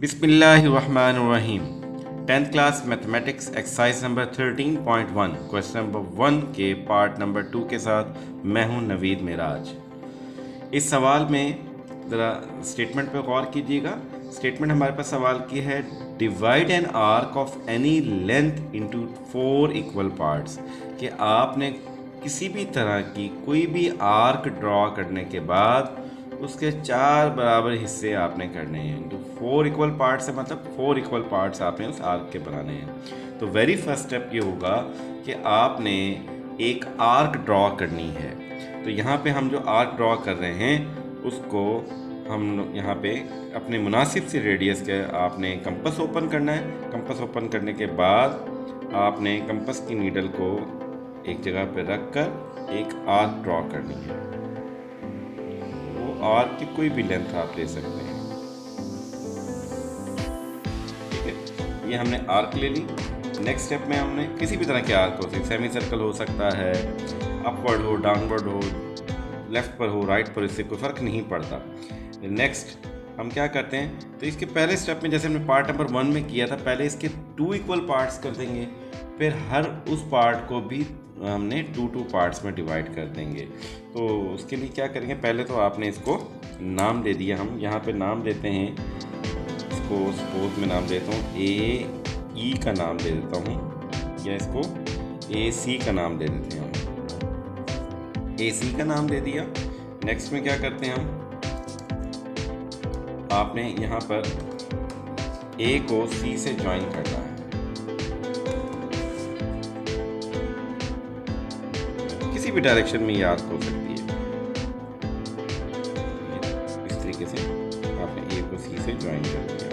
बिस्मिल्लाहिर्रहमानिर्रहीम। 10th class mathematics exercise number 13.1 question number 1 के part number 2 के साथ मैं हूं नवीद मिराज। इस सवाल में ज़रा स्टेटमेंट पे गौर कीजिएगा। स्टेटमेंट हमारे पास सवाल की है, divide an arc of any length into 4 equal parts. कि आपने किसी भी तरह की कोई भी आर्क ड्रॉ करने के बाद उसके 4 बराबर हिस्से आपने करने हैं। तो 4 इक्वल पार्ट्स है, मतलब 4 इक्वल पार्ट्स आपने उस आर्क के बनाने हैं। तो वेरी फर्स्ट स्टेप ये होगा कि आपने एक आर्क ड्रॉ करनी है। तो यहाँ पे हम जो आर्क ड्रॉ कर रहे हैं उसको हम यहाँ पे अपने मुनासिब से रेडियस के आपने कंपास ओपन करना है। कंपास ओपन करने के बाद आपने कंपास की नीडल को एक जगह पे रख कर एक आर्क ड्रॉ करनी है। आर्क की कोई भी लेंथ आप ले सकते हैं। ठीक है, ये हमने आर्क ले ली। नेक्स्ट स्टेप में हमने किसी भी तरह के आर्क हो सकते, सेमी सर्कल हो सकता है, अपवर्ड हो, डाउनवर्ड हो, लेफ्ट पर हो, राइट पर, इससे कोई फ़र्क नहीं पड़ता। नेक्स्ट हम क्या करते हैं, तो इसके पहले स्टेप में जैसे हमने पार्ट नंबर 1 में किया था, पहले इसके 2 इक्वल पार्ट्स कर देंगे, फिर हर उस पार्ट को भी हमने 2 पार्ट्स में डिवाइड कर देंगे। तो उसके लिए क्या करेंगे, पहले तो आपने इसको नाम दे दिया। हम यहाँ पे नाम देते हैं इसको, सपोज मैं नाम देता हूँ ए का नाम दे देता हूँ, या इसको AC का नाम दे देते हैं हम। AC का नाम दे दिया। नेक्स्ट में क्या करते हैं हम, आपने यहाँ पर A को C से ज्वाइन करना है। किसी भी डायरेक्शन में ये आर्क हो सकती है। इस तरीके से आपने A को C से ज्वाइन कर लिया।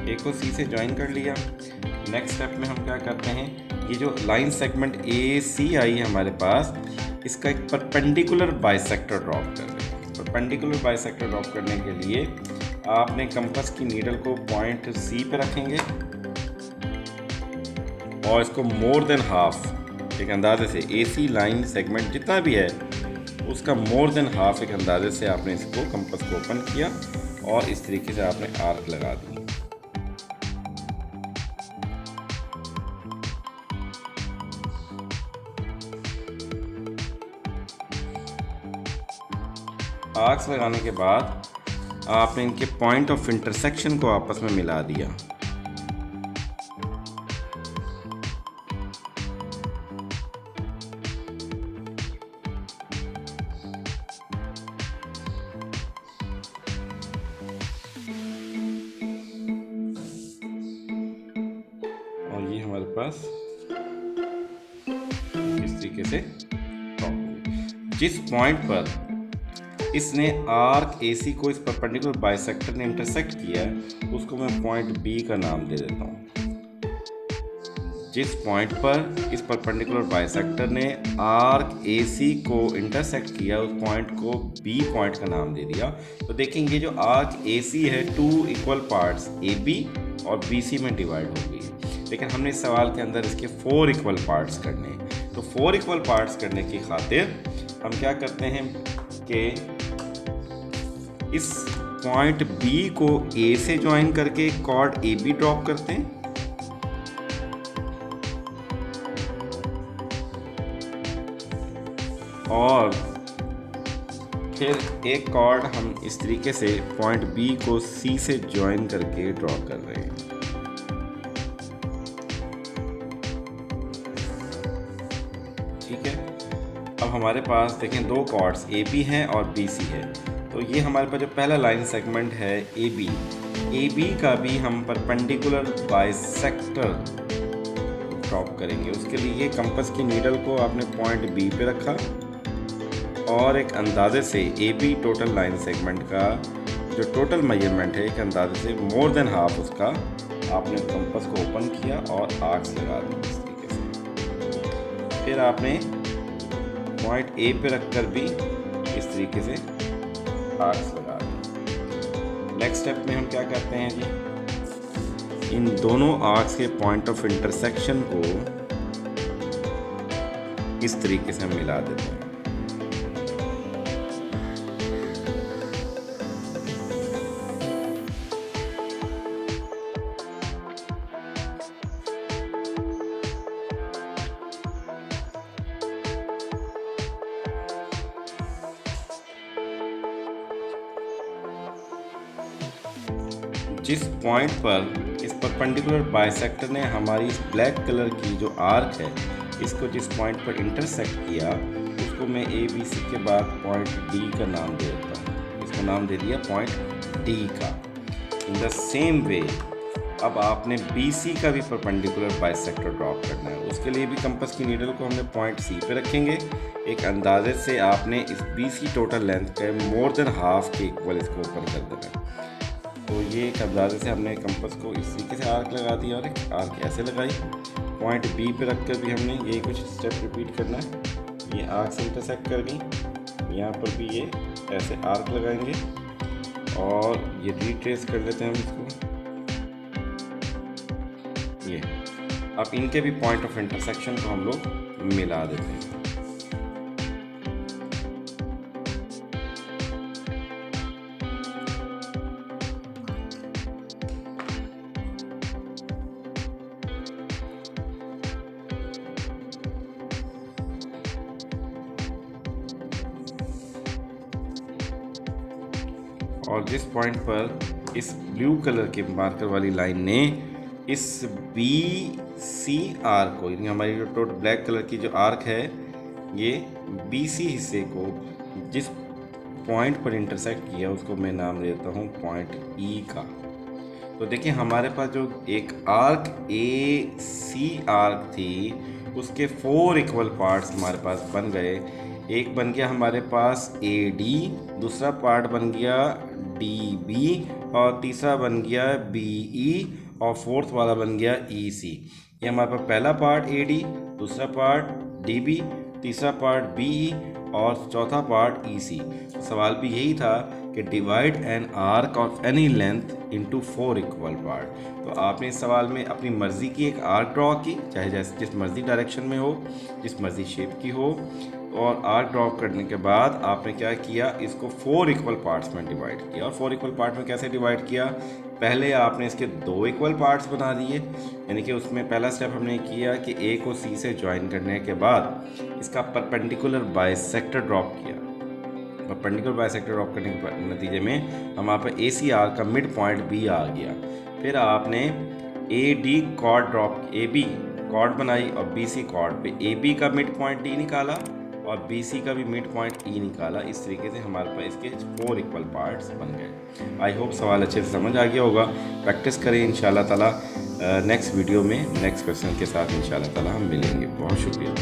A को C से ज्वाइन कर लिया। नेक्स्ट स्टेप में हम क्या करते हैं, ये जो लाइन सेगमेंट AC आई है हमारे पास, इसका एक परपेंडिकुलर बाइसेक्टर ड्रॉप कर दें। परपेंडिकुलर बाइसेक्टर ड्रॉप करने के लिए आपने कंपास की नीडल को पॉइंट C पे रखेंगे और इसको मोर देन हाफ एक अंदाजे से AC लाइन सेगमेंट जितना भी है उसका मोर देन हाफ एक अंदाजे से आपने इसको कंपास को ओपन किया और इस तरीके से आपने आर्क लगा दी। आर्क्स लगाने के बाद आपने इनके पॉइंट ऑफ इंटरसेक्शन को आपस में मिला दिया। और ये हमारे पास इस तरीके से जिस पॉइंट पर इसने आर्क AC को इस परपेंडिकुलर बाइसेक्टर ने इंटरसेक्ट किया है उसको मैं पॉइंट B का नाम दे देता हूँ। जिस पॉइंट पर इस परपेंडिकुलर बाइसेक्टर ने आर्क AC को इंटरसेक्ट किया उस पॉइंट को B पॉइंट का नाम दे दिया। तो देखेंगे जो आर्क AC है 2 इक्वल पार्ट्स AB और BC में डिवाइड हो गई है, लेकिन हमने इस सवाल के अंदर इसके 4 इक्वल पार्ट्स करने हैं। तो 4 इक्वल पार्ट्स करने की खातिर हम क्या करते हैं कि इस पॉइंट B को A से ज्वाइन करके कॉर्ड AB ड्रॉप करते हैं और फिर एक कॉर्ड हम इस तरीके से पॉइंट B को C से ज्वाइन करके ड्रॉ कर रहे हैं। ठीक है, अब हमारे पास देखें 2 कॉर्ड्स AB हैं और BC है। तो ये हमारे पास जो पहला लाइन सेगमेंट है AB का भी हम परपेंडिकुलर बाइसेक्टर ड्रॉप करेंगे। उसके लिए कंपास की नीडल को आपने पॉइंट B पे रखा और एक अंदाजे से AB टोटल लाइन सेगमेंट का जो टोटल मेजरमेंट है एक अंदाजे से मोर देन हाफ उसका आपने कंपास को ओपन किया और आर्क्स लगा दिए इस तरीके से। फिर आपने पॉइंट A पे रखकर भी इस तरीके से आर्क्स लगा दें। नेक्स्ट स्टेप में हम क्या करते हैं जी, इन दोनों आर्क्स के पॉइंट ऑफ इंटरसेक्शन को इस तरीके से हम मिला देते हैं। जिस पॉइंट पर इस परपेंडिकुलर बाइसेक्टर ने हमारी इस ब्लैक कलर की जो आर्क है इसको जिस पॉइंट पर इंटरसेक्ट किया उसको मैं ए बी सी के बाद पॉइंट डी का नाम दे देता हूँ। इसको नाम दे दिया पॉइंट डी का। इन द सेम वे अब आपने बी सी का भी परपेंडिकुलर बाइसेक्टर ड्रॉप करना है। उसके लिए भी कंपास की नीडल को हमने पॉइंट सी पे रखेंगे। एक अंदाजे से आपने इस बी सी टोटल लेंथ के मोर देन हाफ के इक्वल इसको ऊपर कर देना है। तो ये एक अंदाजे से हमने कंपास को इस तरीके से आर्क लगा दिया और एक आर्क ऐसे लगाई। पॉइंट बी पे रख कर भी हमने यही कुछ स्टेप रिपीट करना है। ये आर्क से इंटरसेक्ट कर गई, यहाँ पर भी ये ऐसे आर्क लगाएंगे और ये रिट्रेस कर लेते हैं हम इसको। ये अब इनके भी पॉइंट ऑफ इंटरसेक्शन को हम लोग मिला देते हैं। और जिस पॉइंट पर इस ब्लू कलर के मार्कर वाली लाइन ने इस बी सी आर्क को, यानी हमारी जो टोटल ब्लैक कलर की जो आर्क है ये बी सी हिस्से को जिस पॉइंट पर इंटरसेक्ट किया उसको मैं नाम देता हूँ पॉइंट ई का। तो देखिए हमारे पास जो एक आर्क ए सी आर्क थी उसके 4 इक्वल पार्ट्स हमारे पास बन गए। एक बन गया हमारे पास ए डी, दूसरा पार्ट बन गया डी बी और तीसरा बन गया बी ई और फोर्थ वाला बन गया ई सी। ये हमारे पास पहला पार्ट ए डी, दूसरा पार्ट डी बी, तीसरा पार्ट बी ई और चौथा पार्ट ई सी। सवाल भी यही था कि divide an arc of any length into 4 equal part. तो आपने इस सवाल में अपनी मर्ज़ी की एक आर्क ड्रॉ की, चाहे जैसे जिस मर्ज़ी डायरेक्शन में हो, जिस मर्ज़ी शेप की हो, और आर्क ड्रॉ करने के बाद आपने क्या किया, इसको 4 इक्वल पार्ट्स में डिवाइड किया। और 4 इक्वल पार्ट में कैसे डिवाइड किया, पहले आपने इसके 2 इक्वल पार्ट्स बना दिए, यानी कि उसमें पहला स्टेप हमने किया कि ए को सी से ज्वाइन करने के बाद इसका परपेंडिकुलर बाइसेक्टर ड्रॉप किया। परपेंडिकुलर बाइसेक्टर ड्रॉप करने के नतीजे में हमारे पास ए सी आर का मिड पॉइंट बी आ गया। फिर आपने A D chord drop, A B chord बनाई और बी सी कॉर्ड पे ए बी का मिड पॉइंट डी निकाला और बी सी का भी मिड पॉइंट ई निकाला। इस तरीके से हमारे पास इसके 4 इक्वल पार्ट्स बन गए। आई होप सवाल अच्छे से समझ आ गया होगा। प्रैक्टिस करें इंशाल्लाह ताला। नेक्स्ट वीडियो में नेक्स्ट क्वेश्चन के साथ इंशाल्लाह ताला हम मिलेंगे। बहुत शुक्रिया।